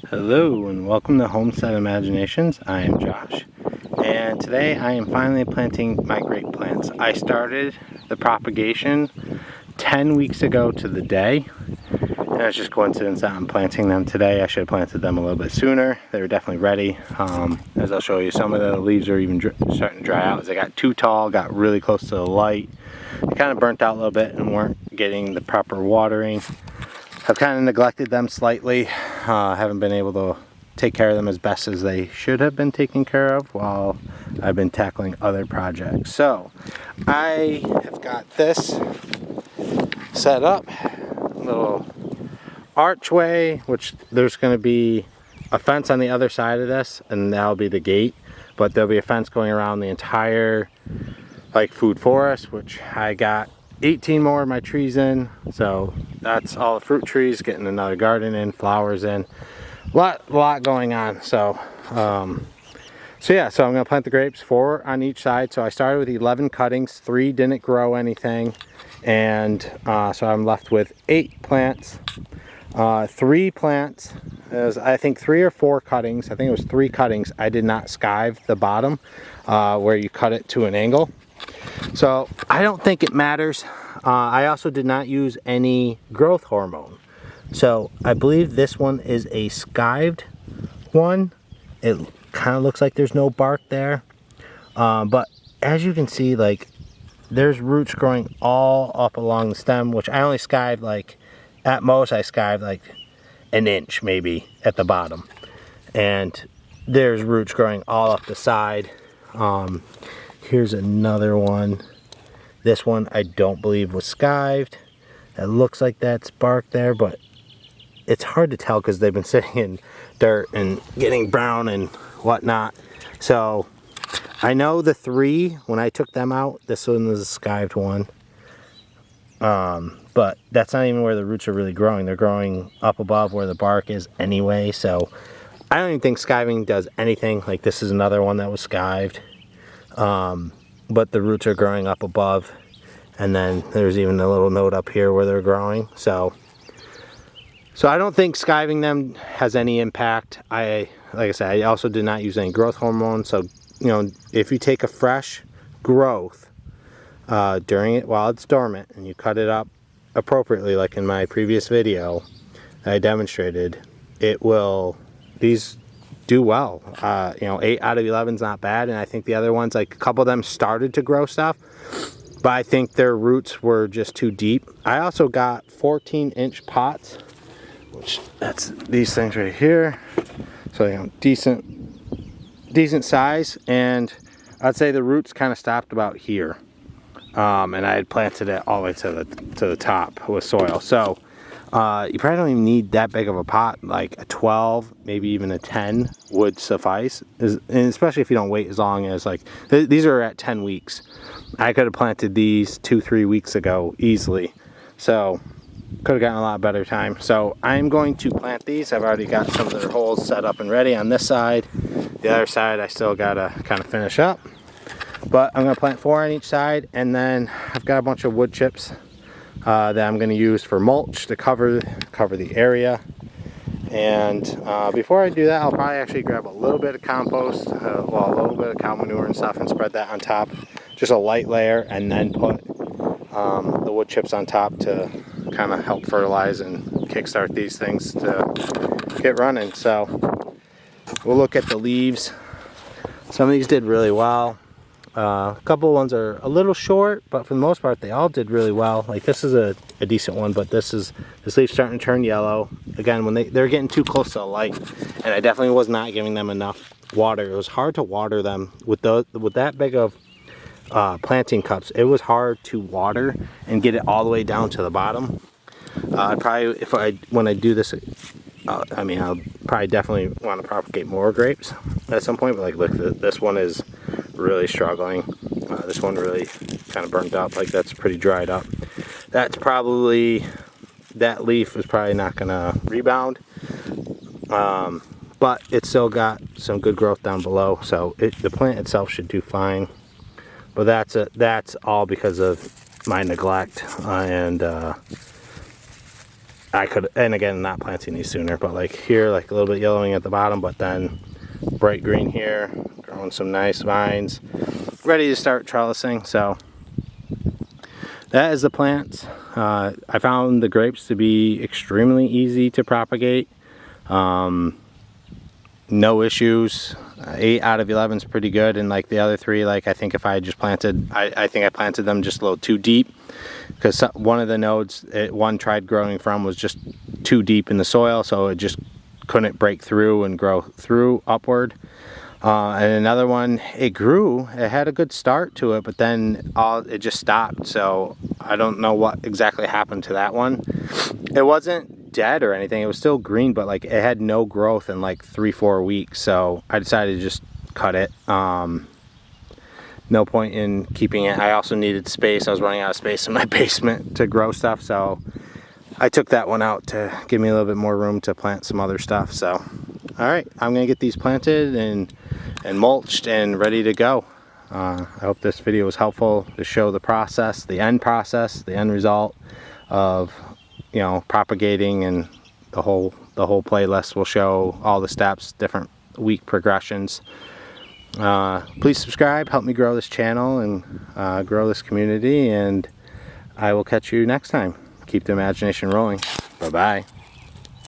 Hello and welcome to Homestead Imaginations. I am Josh, and today I am finally planting my grape plants. I started the propagation 10 weeks ago to the day, and it's just coincidence that I'm planting them today. I should have planted them a little bit sooner. They were definitely ready. As I'll show you, some of the leaves are even starting to dry out as they got too tall, got really close to the light. They kind of burnt out a little bit and weren't getting the proper watering. I've kind of neglected them slightly. Haven't been able to take care of them as best as they should have been taken care of while I've been tackling other projects. So I have got this set up, a little archway, which there's going to be a fence on the other side of this, and that'll be the gate, but there'll be a fence going around the entire food forest, which I got 18 more of my trees in, so that's all the fruit trees, getting another garden in, flowers in, a lot going on. So I'm gonna plant the grapes, 4 on each side. So I started with 11 cuttings, 3 didn't grow anything, and so I'm left with 8 plants. 3 plants, I think 3 or 4 cuttings, I think it was 3 cuttings. I did not skive the bottom where you cut it to an angle. So I don't think it matters. I also did not use any growth hormone. So I believe this one is a skived one. It kind of looks like there's no bark there. But as you can see, there's roots growing all up along the stem, which I only skived at most I skived an inch maybe at the bottom. And there's roots growing all up the side. Here's another one. This one I don't believe was skived. It looks like that's bark there, but it's hard to tell because they've been sitting in dirt and getting brown and whatnot. So I know the 3, when I took them out, this one was a skived one. But that's not even where the roots are really growing. They're growing up above where the bark is anyway. So I don't even think skiving does anything. This is another one that was skived. But the roots are growing up above, and then there's even a little note up here where they're growing. So I don't think skiving them has any impact. Like I said, I also did not use any growth hormone. So if you take a fresh growth during it while it's dormant and you cut it up appropriately, like in my previous video that I demonstrated, these do well. 8 out of 11 is not bad, and I think the other ones, a couple of them started to grow stuff, but I think their roots were just too deep. I also got 14-inch pots, which that's these things right here. So decent size, and I'd say the roots kind of stopped about here, and I had planted it all the way to the top with soil. So you probably don't even need that big of a pot. A 12, maybe even a 10 would suffice, and especially if you don't wait as long as these are at 10 weeks. I could have planted these 2-3 weeks ago easily, so could have gotten a lot better time. So I'm going to plant these. I've already got some of their holes set up and ready on this side. The other side I still gotta kind of finish up, but I'm gonna plant 4 on each side, and then I've got a bunch of wood chips that I'm going to use for mulch to cover the area. And before I do that, I'll probably actually grab a little bit of compost, a little bit of cow manure and stuff, and spread that on top, just a light layer, and then put the wood chips on top to kind of help fertilize and kickstart these things to get running. So we'll look at the leaves. Some of these did really well. A couple ones are a little short, but for the most part they all did really well. This is a decent one, but this leaf's starting to turn yellow again when they're getting too close to the light, and I definitely was not giving them enough water. It was hard to water them with that big of planting cups. It was hard to water and get it all the way down to the bottom. I'd probably, when I do this, I'll probably definitely want to propagate more grapes at some point, but look, this one is really struggling. This one really kind of burnt up, that's pretty dried up. That leaf is probably not gonna rebound, but it's still got some good growth down below, so the plant itself should do fine. But that's all because of my neglect and I could, and again, not planting these sooner, but like here, like a little bit yellowing at the bottom, but then bright green here, growing some nice vines, ready to start trellising. So that is the plants. I found the grapes to be extremely easy to propagate. No issues. 8 out of 11 is pretty good, and like the other 3, like I think if I just planted, I think I planted them just a little too deep, because one of the nodes one tried growing from was just too deep in the soil, so it just couldn't break through and grow through upward. And another one, it grew, it had a good start to it, but then it just stopped. So I don't know what exactly happened to that one. It wasn't dead or anything, it was still green, but like it had no growth in like 3-4 weeks. So I decided to just cut it. No point in keeping it. I also needed space. I was running out of space in my basement to grow stuff, so I took that one out to give me a little bit more room to plant some other stuff. So all right, I'm gonna get these planted and mulched and ready to go. I hope this video was helpful to show the process, the end result of, you know, propagating, and the whole playlist will show all the steps, different week progressions. Please subscribe, help me grow this channel and grow this community, and I will catch you next time. Keep the imagination rolling. Bye bye.